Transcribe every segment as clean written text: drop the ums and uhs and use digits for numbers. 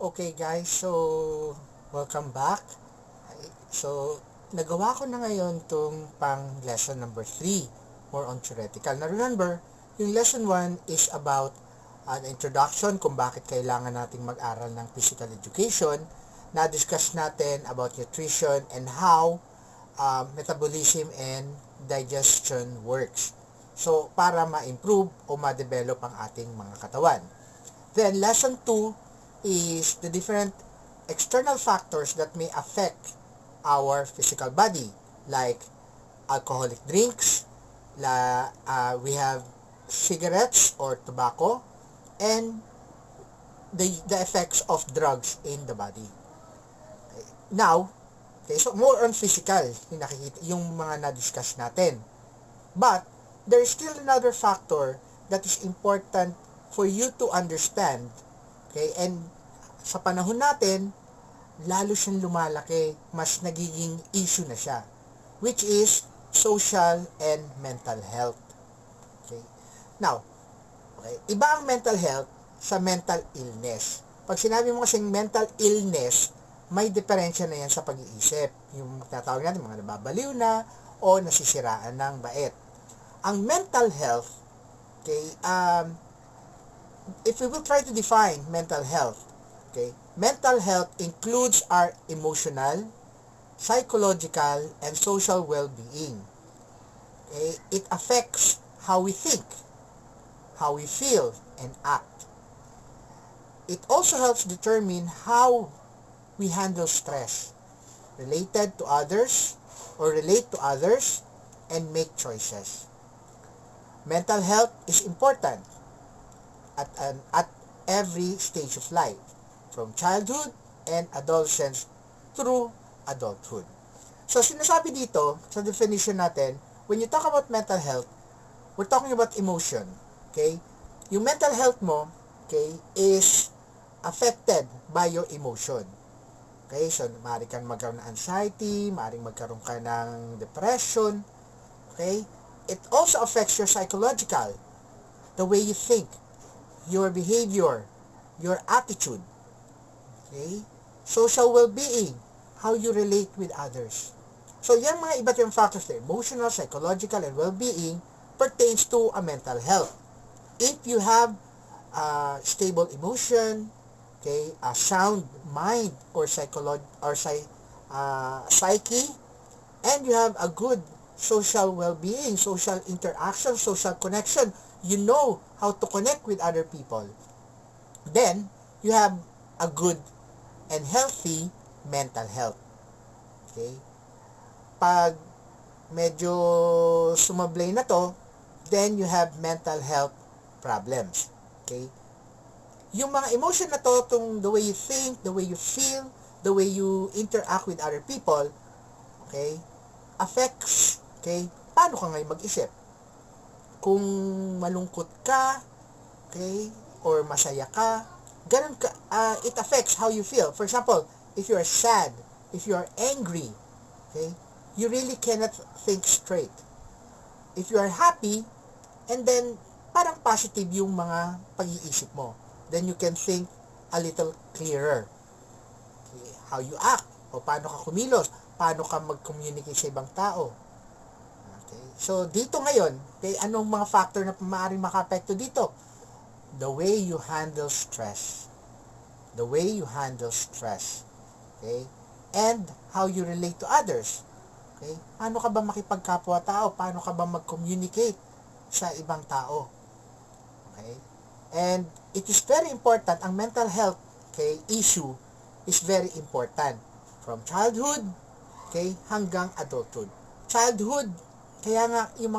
Okay guys, so welcome back. So, nagawa ko na ngayon itong pang lesson number 3, more on theoretical. Now remember, yung lesson 1 is about an introduction kung bakit kailangan nating mag-aral ng physical education. Na-discuss natin about nutrition and how metabolism and digestion works. So, para ma-improve o ma-develop ang ating mga katawan. Then, lesson 2 is the different external factors that may affect our physical body, like alcoholic drinks, we have cigarettes or tobacco, and the effects of drugs in the body. Now, okay, so more on physical, yung mga na-discuss natin. But, there is still another factor that is important for you to understand. Okay, and sa panahon natin, lalo siyang lumalaki, mas nagiging issue na siya, which is social and mental health. Okay. Now, okay, iba ang mental health sa mental illness. Pag sinabi mo kasing mental illness, may diferensya na yan sa pag-iisip. Yung tinatawag natin, mga nababaliw na o nasisiraan ng bait. Ang mental health, okay, if we will try to define mental health, okay, mental health includes our emotional, psychological, and social well-being. Okay, it affects how we think, how we feel, and act. It also helps determine how we handle stress, related to others, or relate to others, and make choices. Mental health is important at every stage of life, from childhood and adolescence through adulthood. So, sinasabi dito, sa definition natin, when you talk about mental health, we're talking about emotion. Okay? Yung mental health mo, okay, is affected by your emotion. Okay? So, maaari kang magkaroon ng anxiety, maaari magkaroon ka ng depression. Okay? It also affects your psychological, the way you think, your behavior, your attitude, okay? Social well-being, how you relate with others. So, yan mga iba't yung factors there, emotional, psychological, and well-being pertains to a mental health. If you have stable emotion, okay, a sound mind or psyche, and you have a good social well-being, social interaction, social connection, you know how to connect with other people, then you have a good and healthy mental health. Okay? Pag medyo sumablay na to, then you have mental health problems. Okay? Yung mga emotion na to, the way you think, the way you feel, the way you interact with other people, okay, affects, okay, paano ka ngayon mag-isip? Kung malungkot ka, okay, or masaya ka, ganun ka, it affects how you feel. For example, if you are sad, if you are angry, okay, you really cannot think straight. If you are happy, and then parang positive yung mga pag-iisip mo, then you can think a little clearer. Okay, how you act, o paano ka kumilos, paano ka mag-communicate sa ibang tao. Okay, so dito ngayon, okay, anong mga factor na maaaring maka-apekto dito? The way you handle stress. The way you handle stress. Okay? And how you relate to others. Okay? Paano ka ba makipagkapwa-tao? Paano ka ba mag-communicate sa ibang tao? Okay? And it is very important, ang mental health, okay, issue is very important. From childhood, okay, hanggang adulthood. Childhood, kaya nga yung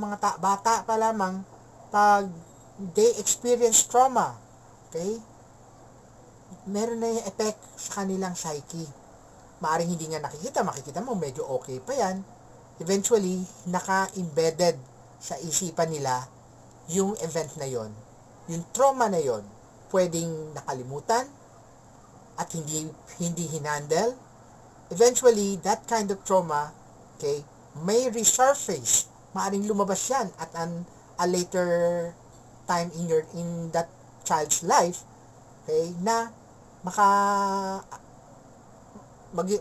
mga bata pa lamang, pag they experience trauma, okay, meron na yung effect sa kanilang psyche. Maaring hindi nga makikita mo, medyo okay pa yan. Eventually, naka-embedded sa isipan nila yung event na yon, yung trauma na yon, pwedeng nakalimutan at hindi hinandle. Eventually, that kind of trauma, okay, may resurface. Maaring lumabas yan at a later time in that child's life, okay, na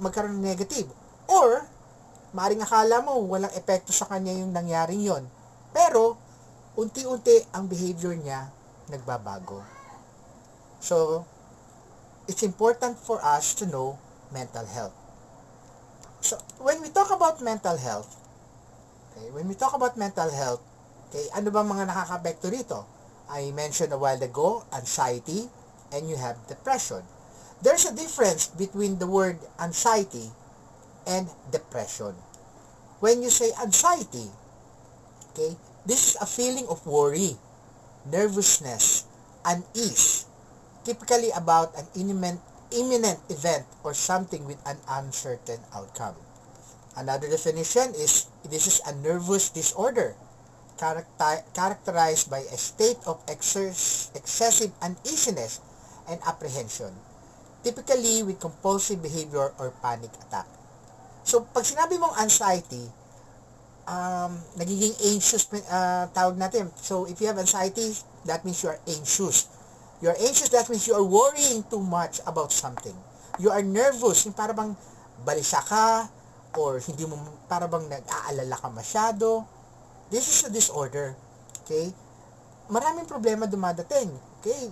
magkaroon ng negative. Or, maaring akala mo walang epekto sa kanya yung nangyaring yon. Pero, unti-unti ang behavior niya nagbabago. So, it's important for us to know mental health. So, when we talk about mental health, okay, ano ba mga nakaka-apekto rito? I mentioned a while ago, anxiety, and you have depression. There's a difference between the word anxiety and depression. When you say anxiety, okay, this is a feeling of worry, nervousness, unease, typically about an imminent event or something with an uncertain outcome. Another definition is this is a nervous disorder characterized by a state of excessive uneasiness and apprehension, typically with compulsive behavior or panic attack. So, pag sinabi mong anxiety, nagiging anxious, tawag natin. So, if you have anxiety, that means you are anxious. You are anxious, that means you are worrying too much about something. You are nervous, yung parang bang balisa ka, or hindi mo, parang bang nag-aalala ka masyado. This is a disorder. Okay? Maraming problema dumadating. Okay?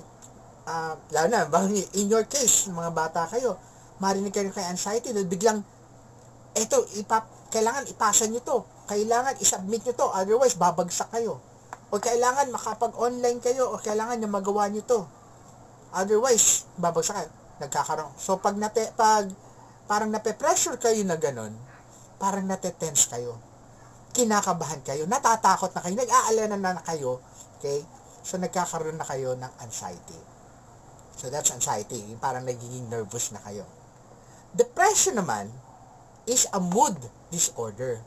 Lalo na, in your case, mga bata kayo, marinig kayo kay anxiety, dahil biglang, eto, kailangan ipasa nyo to. Kailangan isubmit nyo to. Otherwise, babagsak kayo. O kailangan makapag-online kayo, o kailangan na magawa nyo to. Otherwise, babagsak kayo. Nagkakaroon. So, pag parang nape-pressure kayo na ganun, parang nate-tense kayo. Kinakabahan kayo. Natatakot na kayo. Nag-aalala na kayo. Okay? So, nagkakaroon na kayo ng anxiety. So, that's anxiety. Parang nagiging nervous na kayo. Depression naman is a mood disorder.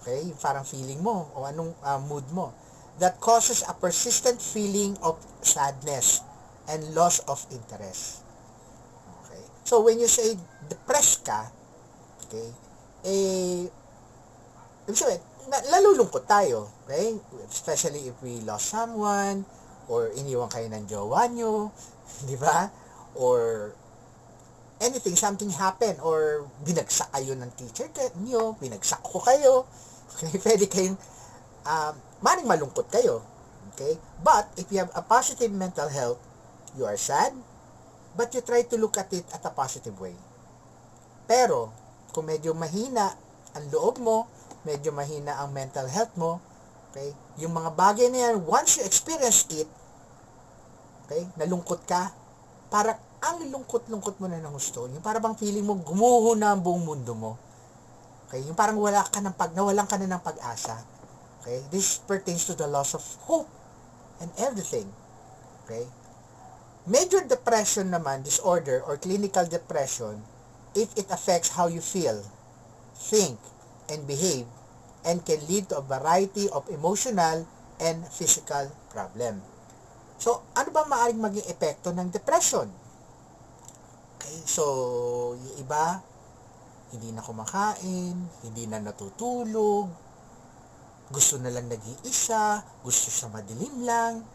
Okay? Parang feeling mo o anong mood mo that causes a persistent feeling of sadness and loss of interest. Okay? So, when you say depressed ka, okay, lalulungkot tayo. Okay? Especially if we lost someone or iniwan kayo ng jowa nyo, di ba? Or anything, something happen, or binagsak kayo ng teacher nyo, binagsak ko kayo. Okay? Pwede kayong, maring malungkot kayo. Okay? But, if you have a positive mental health, you are sad, but you try to look at it at a positive way. Pero, kung medyo mahina ang loob mo, medyo mahina ang mental health mo, okay, yung mga bagay na yan, once you experience it, okay, nalungkot ka, parang ang lungkot-lungkot mo na ng gusto. Yung parang bang feeling mo, gumuho na ang buong mundo mo. Okay, yung parang nawalan ka na ng pag-asa. Okay, this pertains to the loss of hope and everything. Okay, major depression naman, disorder or clinical depression, if it affects how you feel, think, and behave, and can lead to a variety of emotional and physical problem. So, ano ba maaaring maging epekto ng depression? Okay, so, yung iba, hindi na kumakain, hindi na natutulog, gusto na lang nag-iisa, gusto sa madilim lang,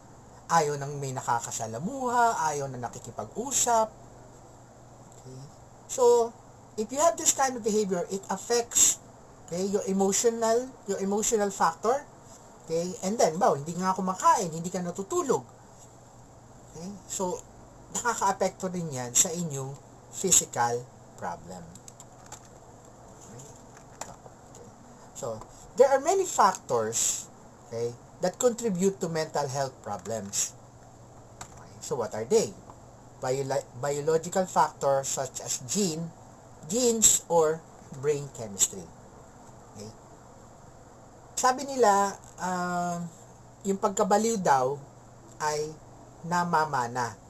ayaw nang may nakakasalamuha, ayaw na nakikipag-usap. Okay, so, if you have this kind of behavior, it affects, okay, your emotional factor. Okay, and then, hindi nga kumakain, hindi ka natutulog. Okay, so, nakaka-apekto rin yan sa inyong physical problem. Okay. So, there are many factors, okay, that contribute to mental health problems. Okay. So, what are they? Biological factors such as genes, or brain chemistry. Okay. Sabi nila, yung pagkabaliw daw ay namamana.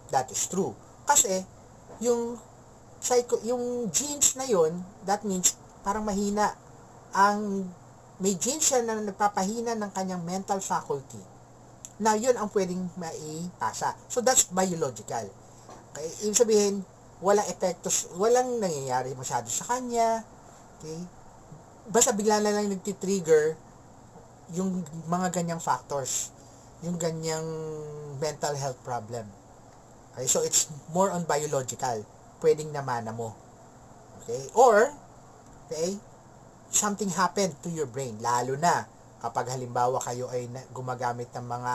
That is true. Kasi, yung genes na yon, that means parang mahina. May genes siya na nagpapahina ng kanyang mental faculty. Na yun ang pwedeng maipasa. So, that's biological. Okay? Ibig sabihin, walang epektos, walang nangyayari masyado sa kanya. Okay? Basta bigla na lang nagtitrigger yung mga ganyang factors. Yung ganyang mental health problem. Okay? So, it's more on biological. Pwedeng namana mo. Okay? Or, okay, something happened to your brain. Lalo na kapag halimbawa kayo ay gumagamit ng mga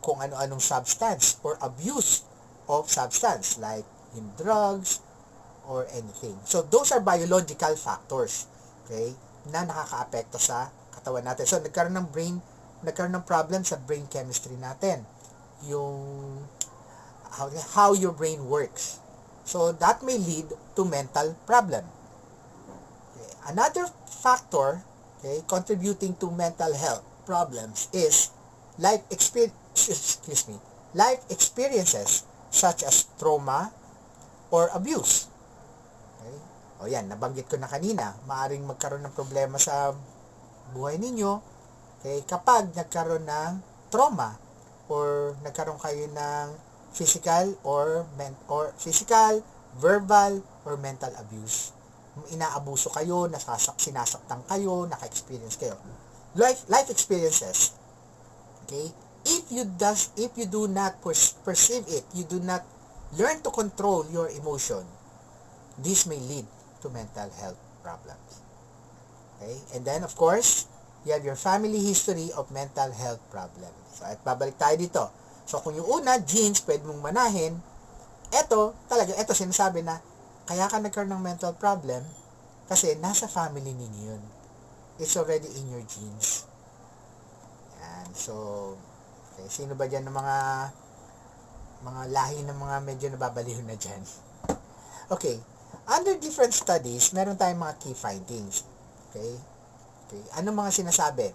kung ano-anong substance or abuse of substance like in drugs or anything. So, those are biological factors, okay, na nakakaapekto sa katawan natin. So, nagkaroon ng problem sa brain chemistry natin. Yung how your brain works. So, that may lead to mental problem. Okay. Another factor, okay, contributing to mental health problems is life experiences such as trauma or abuse. Okay? O yan, nabanggit ko na kanina, maaring magkaroon ng problema sa buhay ninyo, okay, kapag nagkaroon ng trauma or nagkaroon kayo ng physical, verbal, or mental abuse. Inaabuso kayo, sinasaktan kayo, naka-experience kayo. Life experiences. Okay? If you do not perceive it, you do not learn to control your emotion, this may lead to mental health problems. Okay? And then, of course, you have your family history of mental health problems. So, at babalik tayo dito. So, kung yung una, genes, pwede mong manahin, ito sinasabi na, kaya ka nagkaroon ng mental problem, kasi nasa family ninyo yun. It's already in your genes. Yan. So, okay, sino ba dyan ng mga lahi ng mga medyo nababaliw na dyan? Okay. Under different studies, meron tayong mga key findings. Okay? Ano mga sinasabi?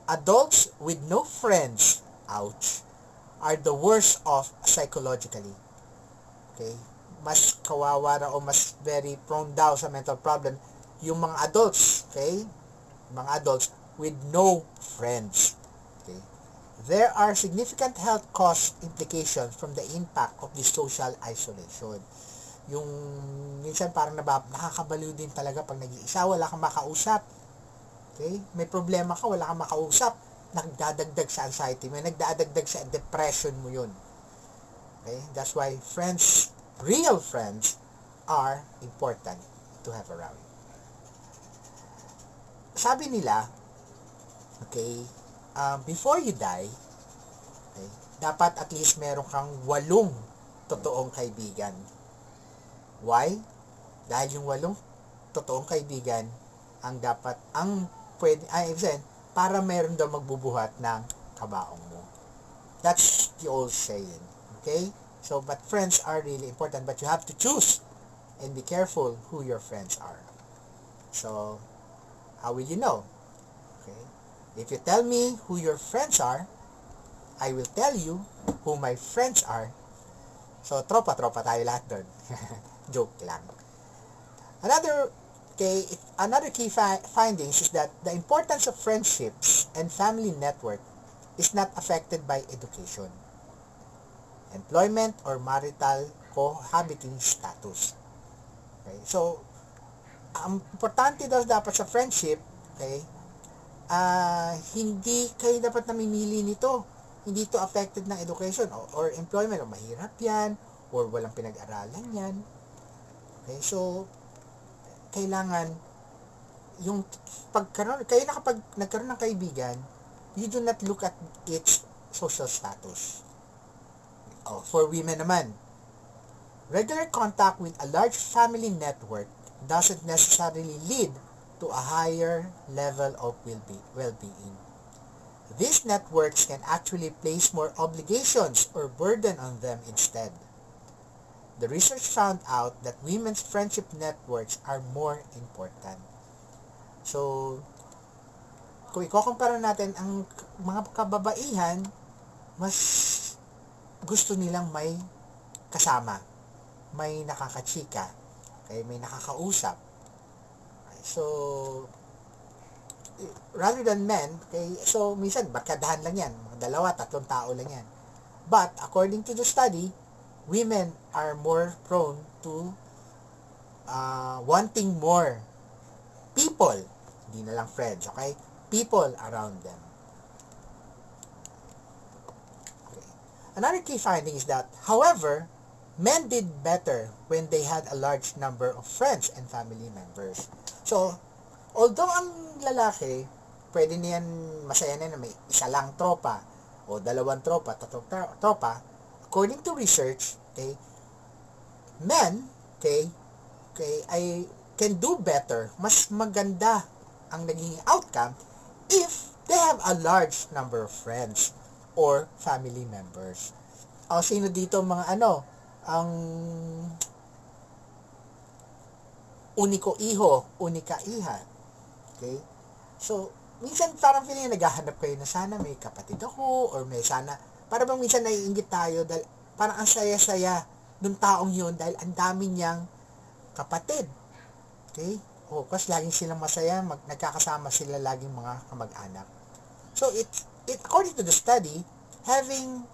Adults with no friends, ouch, are the worst off psychologically. Okay? Mas kawawa o mas very prone daw sa mental problem yung mga adults, okay? Mga adults with no friends. Okay? There are significant health cost implications from the impact of this social isolation. Yung minsan parang nakakabaliw din talaga pag nag-iisa, wala kang makausap. Okay? May problema ka, wala kang makausap. Nagdadagdag sa anxiety, may nagdadagdag sa depression mo yun. Okay? That's why real friends are important to have around. Sabi nila, okay, before you die, okay, dapat at least meron kang 8 totoong kaibigan. Why? Dahil yung 8 totoong kaibigan para meron daw magbubuhat ng kabaong mo. That's the old saying. Okay? So, but friends are really important, but you have to choose and be careful who your friends are. So, how will you know? Okay? If you tell me who your friends are, I will tell you who my friends are. So, tropa-tropa tayo lahat doon. Joke lang. Another key findings is that the importance of friendships and family network is not affected by education, employment, or marital cohabiting status. Okay? So, ang importante daw dapat sa friendship, okay, hindi kayo dapat namimili nito. Hindi ito affected ng education or employment, o mahirap yan, or walang pinag-aralan yan. Okay, so, kailangan, kapag nagkaroon ng kaibigan, you do not look at its social status. For women naman, regular contact with a large family network doesn't necessarily lead to a higher level of well-being. These networks can actually place more obligations or burden on them instead. The research found out that women's friendship networks are more important. So, kung ikukumpara natin, ang mga kababaihan, mas gusto nilang may kasama, may nakakachika, okay, may nakakausap. Okay, so, rather than men, okay, so minsan barkadahan lang yan, mga 2-3 tao lang yan. But according to the study, women are more prone to wanting more people, hindi na lang friends, okay? People around them. Okay. Another key finding is that, however, men did better when they had a large number of friends and family members. So, although ang lalaki, pwede niyan masaya na may isa lang tropa o dalawang tropa, tatlong tropa, according to research, okay, men, I can do better, mas maganda ang naging outcome if they have a large number of friends or family members. O sino dito mga ang uniko iho, unika iha. Okay? So, minsan parang feeling naghahanap kayo na sana may kapatid ako or may sana, para bang minsan naiinggit tayo dahil parang ang saya-saya nung taong yun dahil ang dami niyang kapatid. Okay? O, kasi laging silang masaya, nagkakasama sila laging mga kamag-anak. So, according to the study, having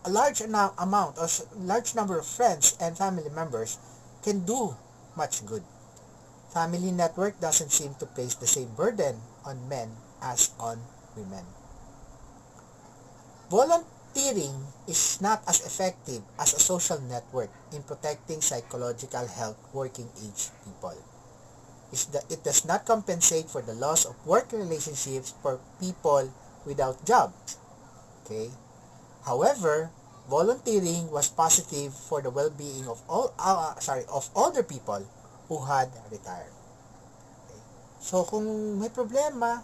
a large amount or large number of friends and family members can do much good. Family network doesn't seem to place the same burden on men as on women. Volunteering is not as effective as a social network in protecting psychological health working age people. It does not compensate for the loss of work relationships for people without jobs. Okay? However, volunteering was positive for the well-being of of older people who had retired. Okay. So kung may problema,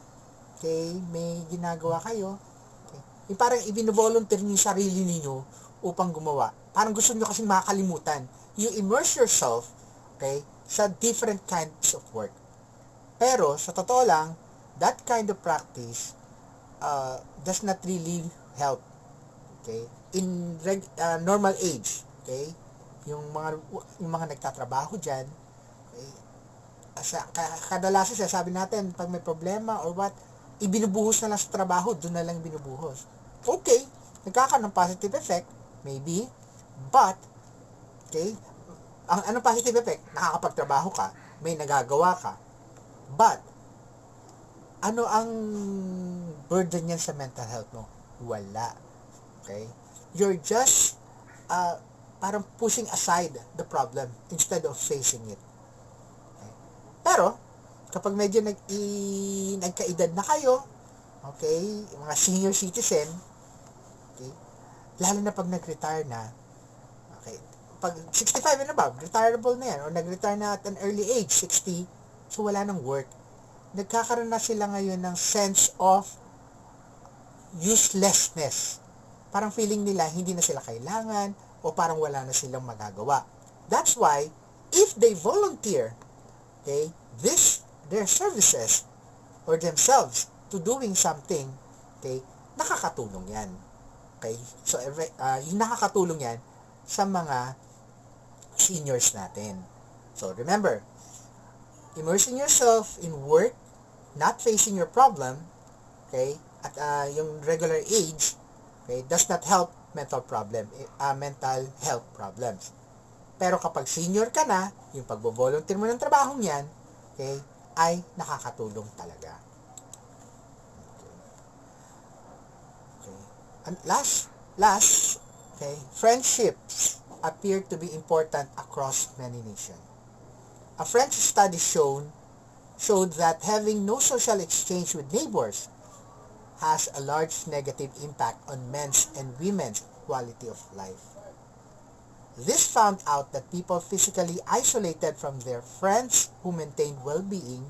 may ginagawa kayo, yung parang ibino-volunteer niyo yung sarili niyo upang gumawa. Parang gusto niyo kasing makakalimutan. You immerse yourself, sa different kinds of work. Pero sa totoo lang, that kind of practice does not really help. In normal age, yung mga nagtatrabaho diyan, kadalasan sabi natin pag may problema or what, ibinubuhos na lang sa trabaho, doon na lang binubuhos. Okay, nagkakaroon ng positive effect, maybe, but ang anong positive effect? Nakakapagtrabaho ka, may nagagawa ka. But ano ang burden niyan sa mental health mo? Wala. Okay? You're just parang pushing aside the problem instead of facing it. Okay? Pero kapag medyo nagkaedad na kayo, mga senior citizen, lalo na pag nag-retire na, pag 65 and above, retireable na yan, o nag-retire na at an early age, 60, so wala nang work. Nagkakaroon na sila ngayon ng sense of uselessness. Parang feeling nila hindi na sila kailangan o parang wala na silang magagawa. That's why, if they volunteer, their services or themselves to doing something, nakakatulong yan. So, yung nakakatulong yan sa mga seniors natin. So, remember, immersing yourself in work, not facing your problem, at yung regular age, does not help mental health problems. Pero kapag senior ka na, yung pagbo-volunteer mo ng trabahong yan, ay nakakatulong talaga. And last, friendships appear to be important across many nations. A French study showed that having no social exchange with neighbors has a large negative impact on men's and women's quality of life. This found out that people physically isolated from their friends who maintained well-being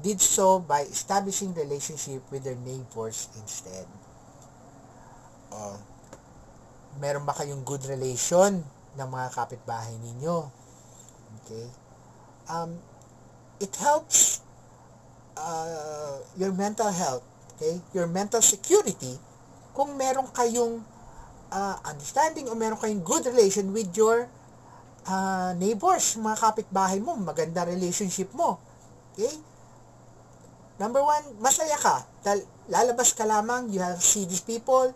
did so by establishing relationship with their neighbors instead. Meron ba kayong good relation ng mga kapitbahay ninyo? It helps your mental health, your mental security, kung meron kayong understanding o meron kayong good relation with your neighbors, mga kapitbahay mo, maganda relationship mo. Number one, masaya ka. Lalabas ka lamang, you have see these people,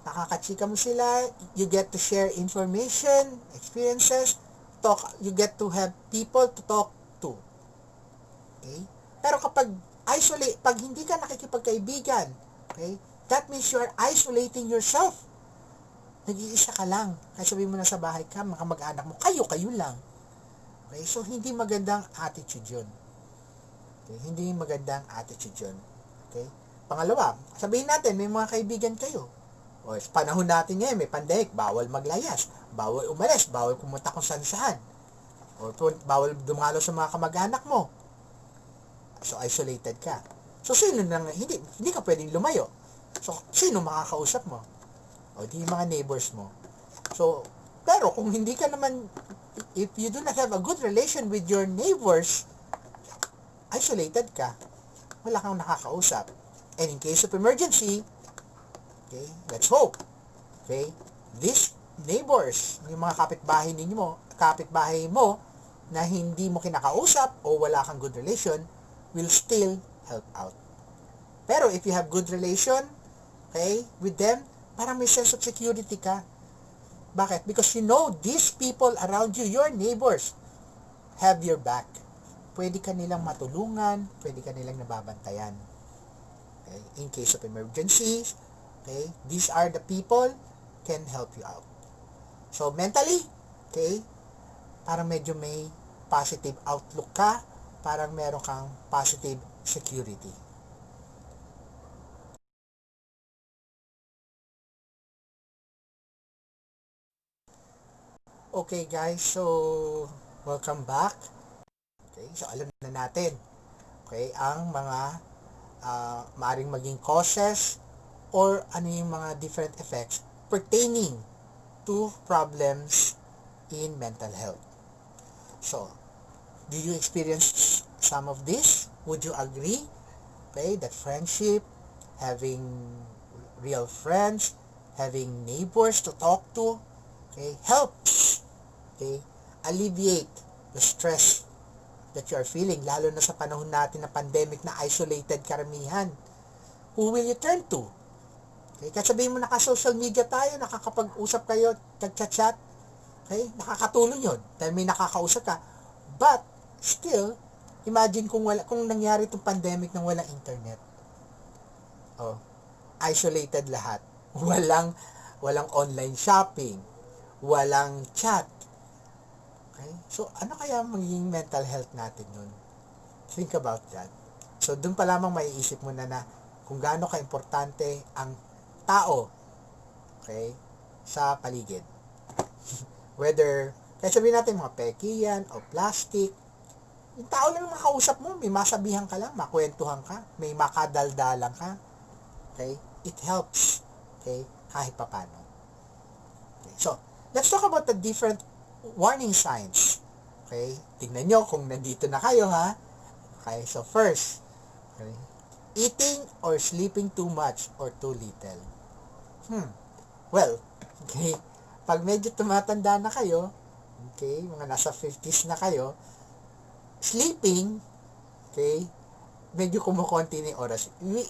nakakachika mo sila, you get to share information, experiences, you get to have people to talk to. Pero kapag pag hindi ka nakikipagkaibigan, that means you are isolating yourself. nag-iisa ka lang. Kaya sabihin mo na sa bahay ka, mga mag-anak mo, kayo lang. Okay? So, hindi magandang attitude yun. Okay? Hindi magandang attitude yun. Okay? Pangalawa, sabihin natin, may mga kaibigan kayo. O, sa panahon natin ngayon, may pandemic, bawal maglayas, bawal umalis, bawal pumunta kung saan-saan. O, bawal dumalo sa mga kamag-anak mo. So, isolated ka. So, sino nang, hindi ka pwedeng lumayo. So, sino makakausap mo? O, di yung mga neighbors mo. So, pero kung hindi ka naman, if you do not have a good relation with your neighbors, isolated ka. Wala kang nakakausap. And in case of emergency, okay, let's hope, okay, these neighbors, yung mga kapitbahay mo, na hindi mo kinakausap o wala kang good relation, will still help out. Pero if you have good relation, okay, with them, parang may sense of security ka. Bakit? Because you know these people around you, your neighbors, have your back. Pwede ka nilang matulungan, pwede ka nilang nababantayan. Okay? In case of emergencies, okay, these are the people can help you out. So, mentally, okay, parang medyo may positive outlook ka, parang meron kang positive security. Okay guys, so welcome back. Okay, so alam na natin, okay, ang mga maaring maging causes or ano yung mga different effects pertaining to problems in mental health. So, do you experience some of this? Would you agree, okay, that friendship, having real friends, having neighbors to talk to, okay, helps, okay, alleviate the stress that you are feeling, lalo na sa panahon natin na pandemic na isolated karamihan. Who will you turn to? Okay, kahit sabihin mo naka-social media tayo, nakakapag-usap kayo, tag-chat-chat, okay, nakakatulong yun dahil may nakakausap ka. But, still, imagine kung nangyari itong pandemic nang walang internet. Oh, isolated lahat. Walang online shopping, walang chat. Okay? So, ano kaya magiging mental health natin nun? Think about that. So, dun pa lamang maiisip mo na kung gaano ka-importante ang tao, okay, sa paligid. Whether, kaya sabihin natin mga peki yan o plastic, yung tao lang makausap mo, may masabihan ka lang, makwentuhan ka, may makadaldalan ka. Okay? It helps. Okay? Kahit papano. Okay? So, let's talk about the different warning signs. Okay? Tingnan nyo kung nandito na kayo, ha? Okay? So, first, okay, eating or sleeping too much or too little. Well, okay, pag medyo tumatanda na kayo, okay, mga nasa 50s na kayo, sleeping, okay, medyo kumukonti na yung oras. We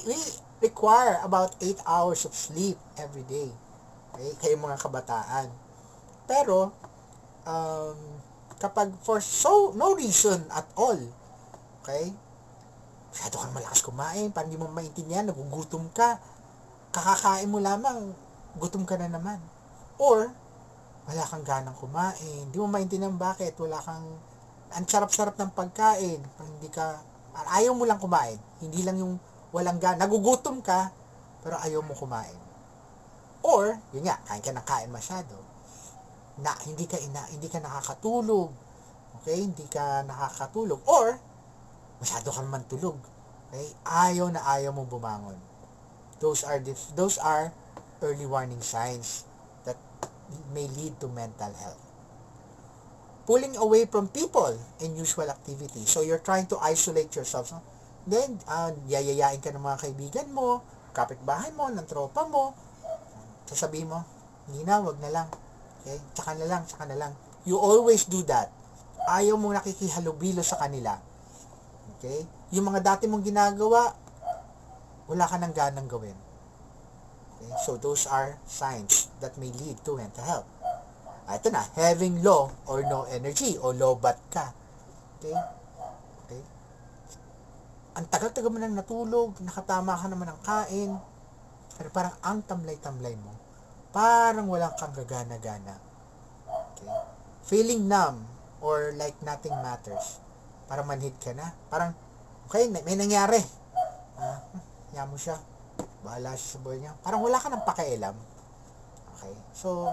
require about 8 hours of sleep every day. Okay, kayo mga kabataan. Pero, kapag for no reason at all, okay, masyado kang malakas kumain, parang hindi mo maintindihan, nagugutom ka, kakakain mo lamang, gutom ka na naman. Or, wala kang ganang kumain, hindi mo maintindihan bakit, ang sarap-sarap ng pagkain, hindi ka, ayaw mo lang kumain, hindi lang yung walang gana, nagugutom ka, pero ayaw mo kumain. Or, yun nga, kain ka ng kain masyado, hindi ka nakakatulog, okay, hindi ka nakakatulog, or, masyado kang mantulog, okay, ayaw mo bumangon. Those are early warning signs that may lead to mental health. Pulling away from people and usual activities. So, you're trying to isolate yourself. So, then, yayayain ka ng mga kaibigan mo, kapitbahay mo, ng tropa mo. Sasabihin mo, hindi na, wag na lang. Okay? Tsaka na lang. You always do that. Ayaw mong nakikihalubilo sa kanila. Okay? Yung mga dati mong ginagawa, wala ka nang ganang gawin. Okay? So, those are signs that may lead to mental health. Ito na, having low or no energy o low bat ka. Okay? Okay? Ang tagal-tagal mo nang natulog, nakatama ka naman ng kain, pero parang ang tamlay-tamlay mo. parang walang kang gagana-gana. Okay? Feeling numb or like nothing matters. Parang manhid ka na. Parang, okay, may nangyari. Kaya mo siya. Bahala siya sa buhay niya. Parang wala ka ng pakialam. Okay? So,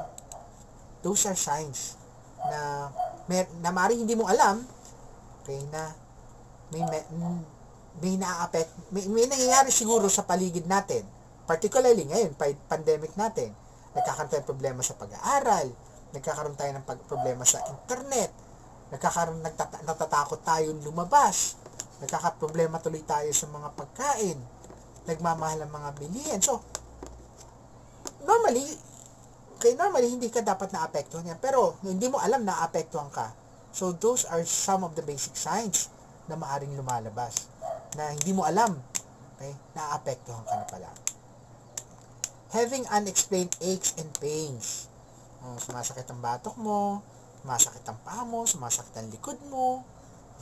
those are signs na maaaring hindi mo alam, okay, na may nangyayari siguro sa paligid natin. Particularly ngayon, pandemic natin. Nagkakaroon tayo ng problema sa pag-aaral, nagkakaroon tayo ng problema sa internet, natatakot tayo lumabas, nagkakaproblema tuloy tayo sa mga pagkain, nagmamahal ang mga bilihin. So, normally hindi ka dapat na-apektuhan yan. Pero, hindi mo alam na apektuhan ka. So, those are some of the basic signs na maaring lumalabas. Na hindi mo alam. Okay? Na-apektuhan ka na pala. Having unexplained aches and pains. Sumasakit ang batok mo, sumasakit ang paa mo, sumasakit ang likod mo,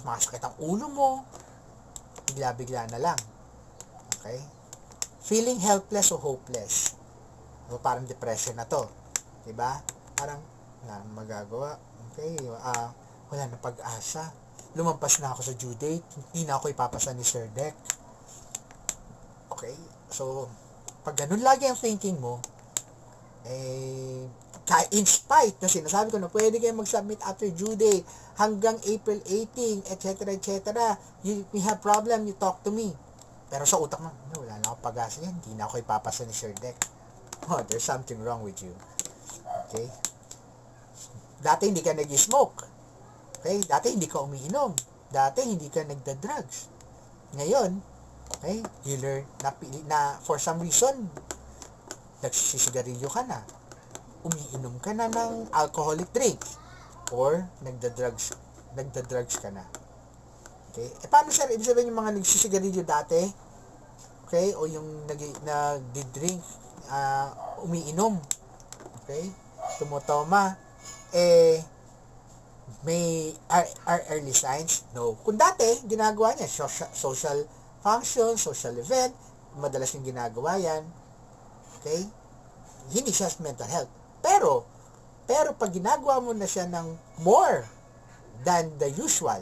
sumasakit ang ulo mo, bigla-bigla na lang. Okay? Feeling helpless o hopeless. O parang depression na to. Diba? Parang, wala nang magagawa. Okay? Wala nang pag-asa. Lumampas na ako sa due date. Hindi na ako ipapasa ni Sir Deck. Okay? So, pag ganun lagi ang thinking mo, in spite na sinasabi ko na pwede kayo mag-submit after due date hanggang April 18, etc., etc., we have problem, you talk to me. Pero sa utak mo, wala na akong pag-asa yan. Hindi na ako ipapasa ni Sir Deck. Oh, there's something wrong with you. Okay? Dati hindi ka nag-smoke. Okay? Dati hindi ka umiinom. Dati hindi ka nagda-drugs. Ngayon, okay, you learn na for some reason, nagsisigarilyo ka na. Umiinom ka na ng alcoholic drinks. Or nagda-drugs ka na. Okay? Paano sir, ibig sabihin yung mga nagsisigarilyo dati? Okay? O yung nag-drink, umiinom. Okay? Tumotoma, may early signs? No. Kung dati, ginagawa niya, social function, social event, madalas yung ginagawa yan, okay? Hindi siya mental health. Pero pag ginagawa mo na siya ng more than the usual,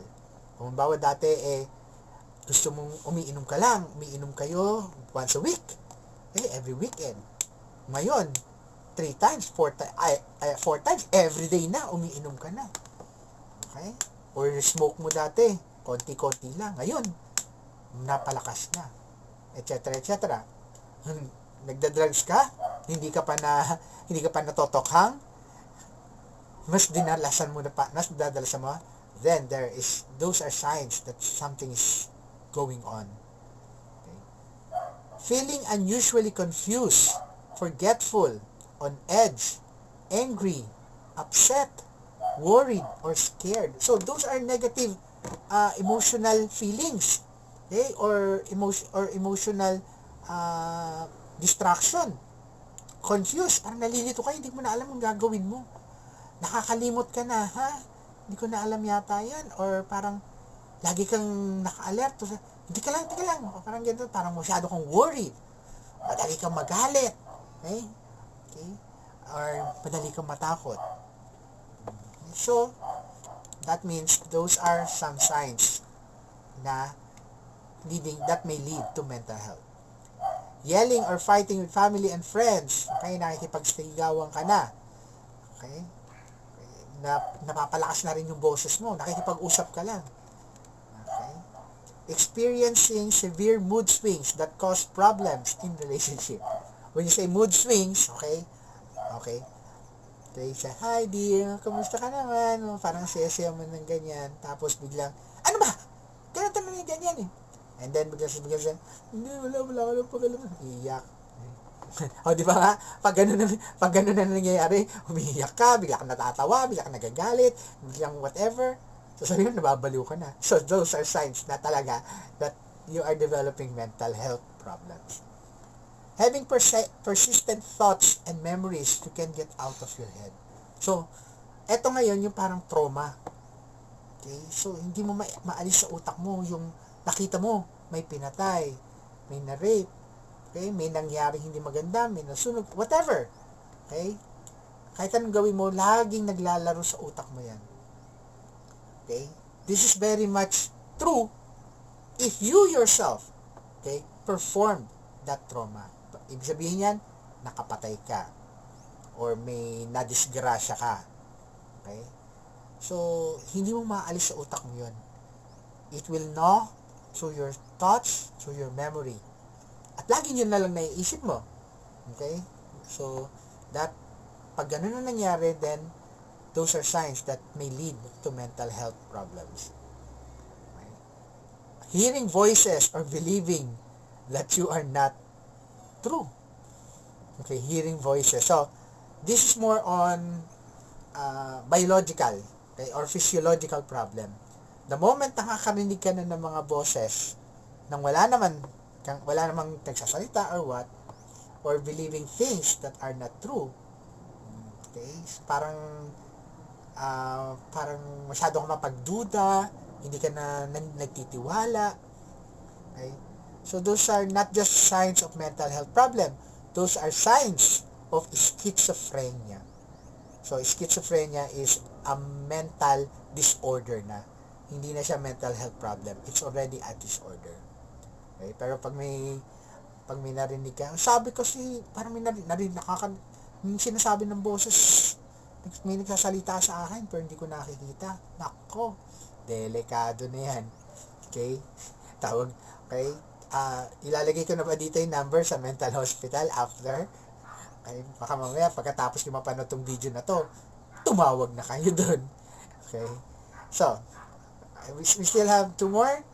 kung bawa dati, gusto mong umiinom ka lang, umiinom kayo once a week, every weekend. Ngayon, 3 times, 4 times, every day na, umiinom ka na. Okay? Or smoke mo dati, konti-konti lang. Ngayon, napalakas na. Etc. etc. Nagda-drugs ka, hindi ka pa natotokhang, mas dinalasan mo na pa, mas dadalasan mo, then those are signs that something is going on. Okay? Feeling unusually confused, forgetful, on edge, angry, upset, worried, or scared. So those are negative emotional feelings, okay? Or emotional distraction. Confused, parang nalilito ka, hindi mo na alam ang gagawin mo. Nakakalimot ka na, hindi ko na alam yata yan. Or parang lagi kang naka-alert. Hindi ka lang. O parang ganito, parang masyado kang worried. Madali kang magalit. Okay? Or madali kang matakot. So, that means those are some signs that may lead to mental health. Yelling or fighting with family and friends. Okay, nakikipagsigawan ka na. Okay? Napapalakas na rin yung boses mo. Nakikipag-usap ka lang. Okay? Experiencing severe mood swings that cause problems in relationship. When you say mood swings, okay, siya, hi dear, kamusta ka naman? Parang siya mo ng ganyan. Tapos biglang, ano ba? Ganito na ganyan eh. And then biglang siya, hindi, wala pa alam. Iyak. O di ba nga? Pag ganun na nangyayari, umiiyak ka, bigla ka natatawa, bigla ka nagagalit, biglang whatever. So sabi mo, nababaliw ka na. So those are signs na talaga that you are developing mental health problems. Having persistent thoughts and memories you can get out of your head. So, eto ngayon yung parang trauma. Okay? So, hindi mo maalis sa utak mo yung nakita mo, may pinatay, may na-rape, okay? May nangyari hindi maganda, may nasunog, whatever. Okay? Kahit anong gawin mo, laging naglalaro sa utak mo yan. Okay? This is very much true if you yourself, okay, performed that trauma. Ibig sabihin yan, nakapatay ka or may nadisgrasya ka. Okay? So, hindi mo maalis sa utak mo yun. It will gnaw through your thoughts, through your memory. At laging yun na lang naiisip mo. Okay? So, pag ganun na nangyari, then, those are signs that may lead to mental health problems. Okay? Hearing voices or believing that you are not true. Okay, hearing voices. So, this is more on biological, okay, or physiological problem. The moment nakakarinig ka na ng mga boses nang wala namang nagsasalita or what, or believing things that are not true, okay, parang masyado kang mapagduda, hindi ka na nagtitiwala. Okay? So those are not just signs of mental health problem. Those are signs of schizophrenia. So schizophrenia is a mental disorder na. Hindi na siya mental health problem. It's already a disorder. Okay? Pero pag may narinig ka, sabi kasi parang may sinasabi ng boses, may nagsasalita sa akin pero hindi ko nakikita. Nako, delikado na yan. Okay? Okay? Ilalagay ko na ba dito yung number sa mental hospital after? Okay? Baka mamaya, pagkatapos nyo mapanood tong video na to, tumawag na kayo dun. Okay? So, we still have 2 more.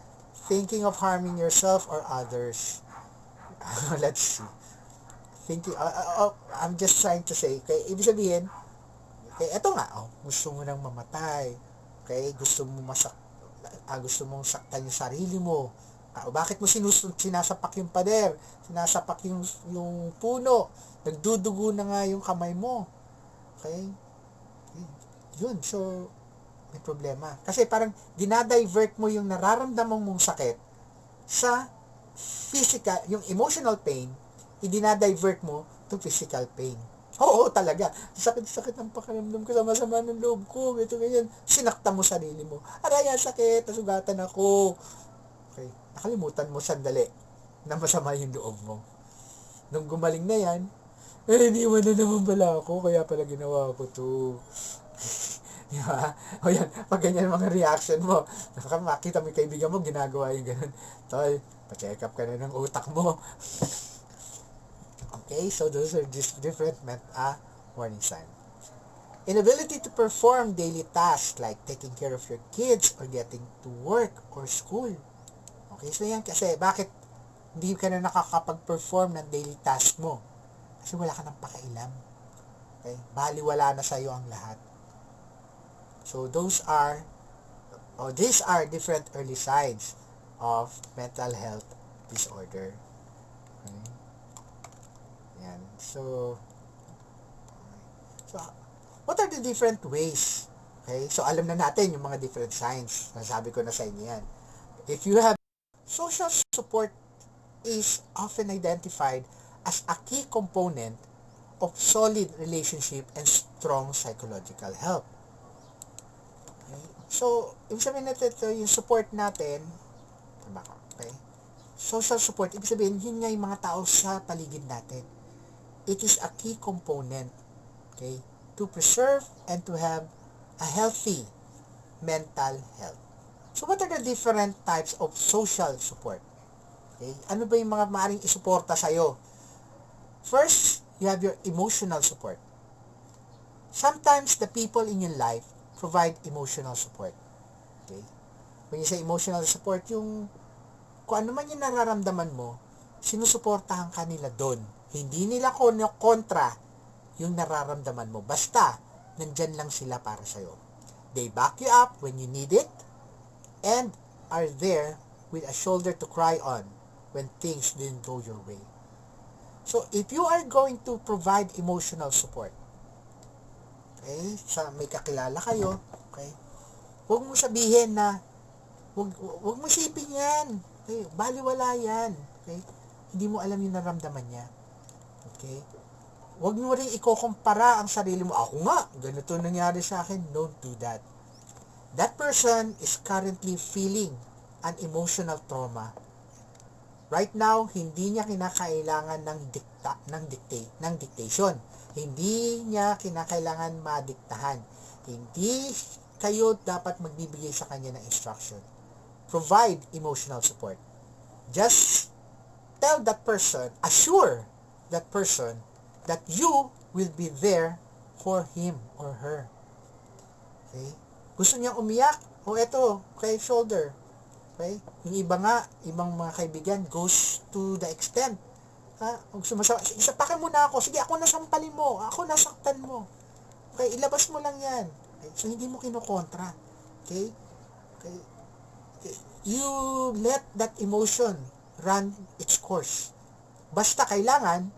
Thinking of harming yourself or others. Let's see. I'm just trying to say, okay, ibig sabihin, okay, eto nga, gusto mo nang mamatay. Okay, gusto mong saktan yung sarili mo. Bakit mo sinasapak yung pader? Sinasapak yung puno. Nagdudugo na nga yung kamay mo. Okay? Yun, so, may problema. Kasi parang dinadivert mo yung nararamdaman mong sakit sa physical, yung emotional pain, idinadivert mo to physical pain. Oo, talaga. Sakit ng pakiramdam ko, sama-sama ng loob ko, ito ganyan. Sinakta mo sarili mo. Aray, sakit, nasugatan ako. Okay, nakalimutan mo sandali na masama yung loob mo. Nung gumaling na yan, iniwan na naman pala ako, kaya pala ginawa ko to. Di ba? O yan, pag ganyan mga reaction mo, makita mo yung kaibigan mo, ginagawa yung ganun. Tol, pa-check up ka na ng utak mo. Okay, so those are just different warning signs. Inability to perform daily tasks like taking care of your kids or getting to work or school. Okay, so yan kasi, bakit hindi ka na nakakapag-perform ng daily task mo? Kasi wala ka ng pakailam. Okay, baliwala na sa'yo ang lahat. So these are different early signs of mental health disorder. Okay. Yan. So, what are the different ways? Okay? So, alam na natin yung mga different signs. Nasabi ko na sa inyo yan. If you have social support is often identified as a key component of solid relationship and strong psychological health. Okay? So, ibig sabihin natin ito, yung support natin, okay? Social support, ibig sabihin, yun nga yung mga tao sa paligid natin. It is a key component, okay, to preserve and to have a healthy mental health. So, what are the different types of social support? Okay, ano ba yung mga maaaring isuporta sa'yo? First, you have your emotional support. Sometimes, the people in your life provide emotional support. Okay? When you say emotional support, yung kung ano man yung nararamdaman mo, sinusuportahan ka nila doon. Hindi nila kontra yung nararamdaman mo. Basta, nandyan lang sila para sa'yo. They back you up when you need it and are there with a shoulder to cry on when things didn't go your way. So, if you are going to provide emotional support, okay, may kakilala kayo, okay, huwag mo sabihin na, huwag mo isipin yan, okay, baliwala yan, okay, hindi mo alam yung naramdaman niya. Okay? Huwag mo rin ikukumpara ang sarili mo. Ako nga, ganito nangyari sa akin. Don't do that. That person is currently feeling an emotional trauma. Right now, hindi niya kinakailangan ng dictation. Hindi niya kinakailangan madiktahan. Hindi kayo dapat magbibigay sa kanya ng instruction. Provide emotional support. Just tell that person, assure that person that you will be there for him or her. Okay? Gusto niya umiyak? O eto, okay, shoulder. Okay? Yung iba nga, ibang mga kaibigan goes to the extent. Ha? Isapakin mo na ako. Sige, ako nasampalin mo. Ako nasaktan mo. Okay? Ilabas mo lang yan. Okay? So, hindi mo kinokontra. Okay? Okay? Okay? You let that emotion run its course. Basta kailangan,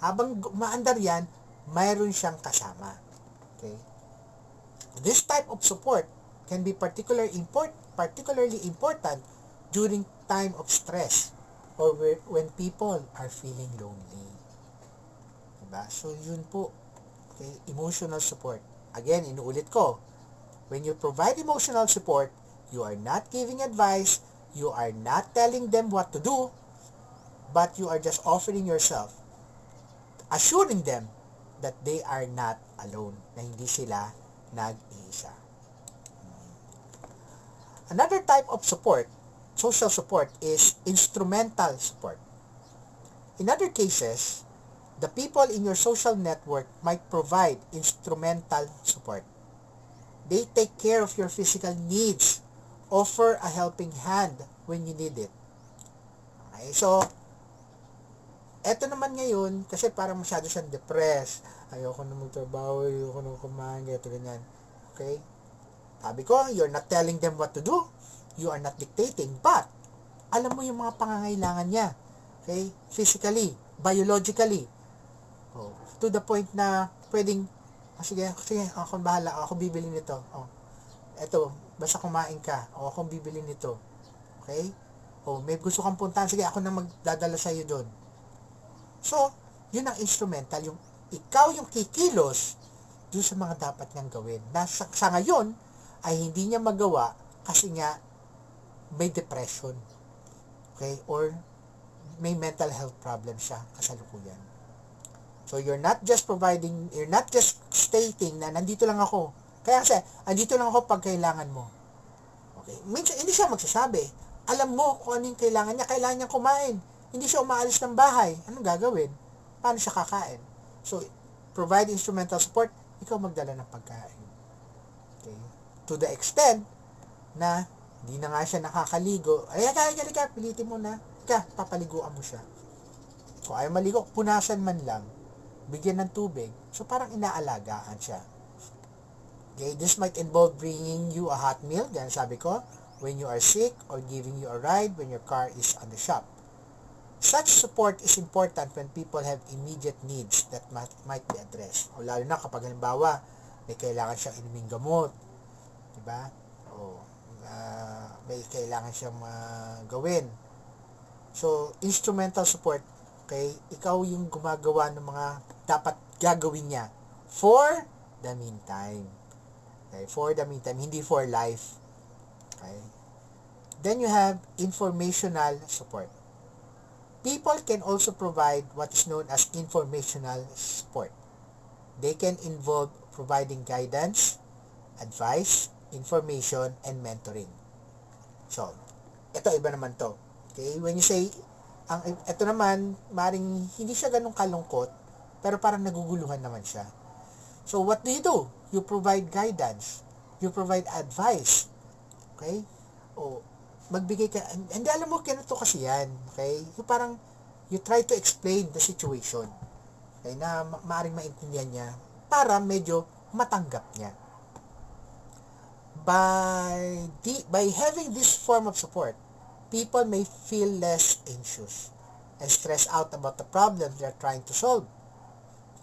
habang maandar yan, mayroon siyang kasama. Okay? This type of support can be particularly important during time of stress or when people are feeling lonely. Diba? So, yun po. Okay? Emotional support. Again, inuulit ko. When you provide emotional support, you are not giving advice, you are not telling them what to do, but you are just offering yourself, assuring them that they are not alone, na hindi sila nag-iisa. Another type of support, social support, is instrumental support. In other cases, the people in your social network might provide instrumental support. They take care of your physical needs, offer a helping hand when you need it. Okay, so, eto naman ngayon, kasi parang masyado siyang depressed. Ayoko na magtrabaho, ayoko na kumain, ganyan. Okay? Sabi ko, you're not telling them what to do. You are not dictating. But, alam mo yung mga pangangailangan niya. Okay? Physically, biologically. Oh, to the point na pwedeng, sige, ako bahala. Ako bibili nito. Oh, eto, basta kumain ka. O, ako bibili nito. Okay? O, may gusto kang puntahan. Sige, ako na magdadala sa'yo doon. So, yun ang instrumental. Yung ikaw yung kikilos doon sa mga dapat niyang gawin. Sa ngayon, ay hindi niya magawa kasi nga may depression. Okay? Or may mental health problem siya kasalukuyan. So, you're not just stating na nandito lang ako. Kaya kasi, andito lang ako pag kailangan mo. Okay? Minsan, hindi siya magsasabi. Alam mo kung ano yung kailangan niya. Kailangan niya kumain. Hindi siya umaalis ng bahay. Anong gagawin? Paano siya kakain? So, provide instrumental support, ikaw magdala ng pagkain. Okay? To the extent na hindi na nga siya nakakaligo. Ay, halika, pilitin mo na. Papaliguan mo siya. Kung ayaw maligo, punasan man lang. Bigyan ng tubig. So, parang inaalagaan siya. Okay? This might involve bringing you a hot meal. Yan sabi ko, when you are sick or giving you a ride when your car is on the shop. Such support is important when people have immediate needs that might be addressed. O lalo na kapag halimbawa, may kailangan siyang inuming gamot. Diba? O may kailangan siyang gawin. So, instrumental support, okay, ikaw yung gumagawa ng mga dapat gagawin niya for the meantime. Okay, for the meantime, hindi for life. Okay. Then you have informational support. People can also provide what is known as informational support. They can involve providing guidance, advice, information, and mentoring. So, ito iba naman to. Okay? When you say, ito naman, maring hindi siya ganun kalungkot, pero parang naguguluhan naman siya. So, what do? You provide guidance. You provide advice. Okay? O, magbigay ka, hindi alam mo, ganito kasi yan. Okay? So, parang, you try to explain the situation. Okay? Na maaaring maintindihan niya para medyo matanggap niya. By having this form of support, people may feel less anxious and stressed out about the problem they are trying to solve,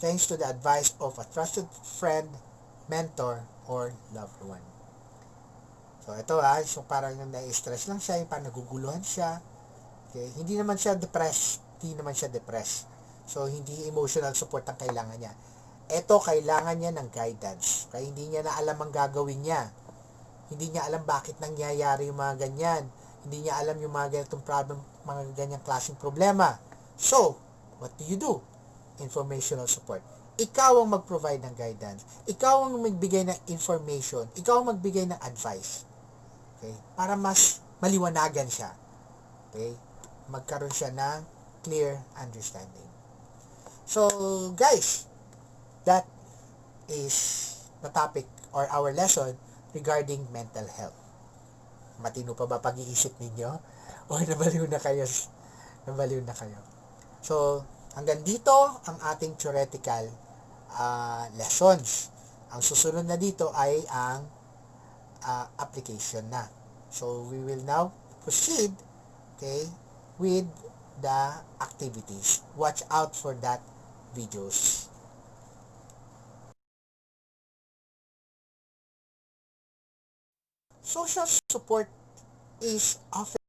thanks to the advice of a trusted friend, mentor, or loved one. So, ito so parang na-stress lang siya, yung parang naguguluhan siya. Okay? Hindi naman siya depressed. So, hindi emotional support ang kailangan niya. Ito, kailangan niya ng guidance. Kaya hindi niya na alam ang gagawin niya. Hindi niya alam bakit nangyayari yung mga ganyan. Hindi niya alam yung mga ganitong problem, mga ganyang klaseng problema. So, what do you do? Informational support. Ikaw ang mag-provide ng guidance. Ikaw ang magbigay ng information. Ikaw ang magbigay ng advice. Okay? Para mas maliwanagan siya. Okay? Magkaroon siya ng clear understanding. So, guys, that is the topic or our lesson regarding mental health. Matino pa ba pag-iisip ninyo? O nabaliw na kayo? Nabaliw na kayo. So, hanggang dito ang ating theoretical lessons. Ang susunod na dito ay ang application na. So, we will now proceed, okay, with the activities. Watch out for that videos. Social support is often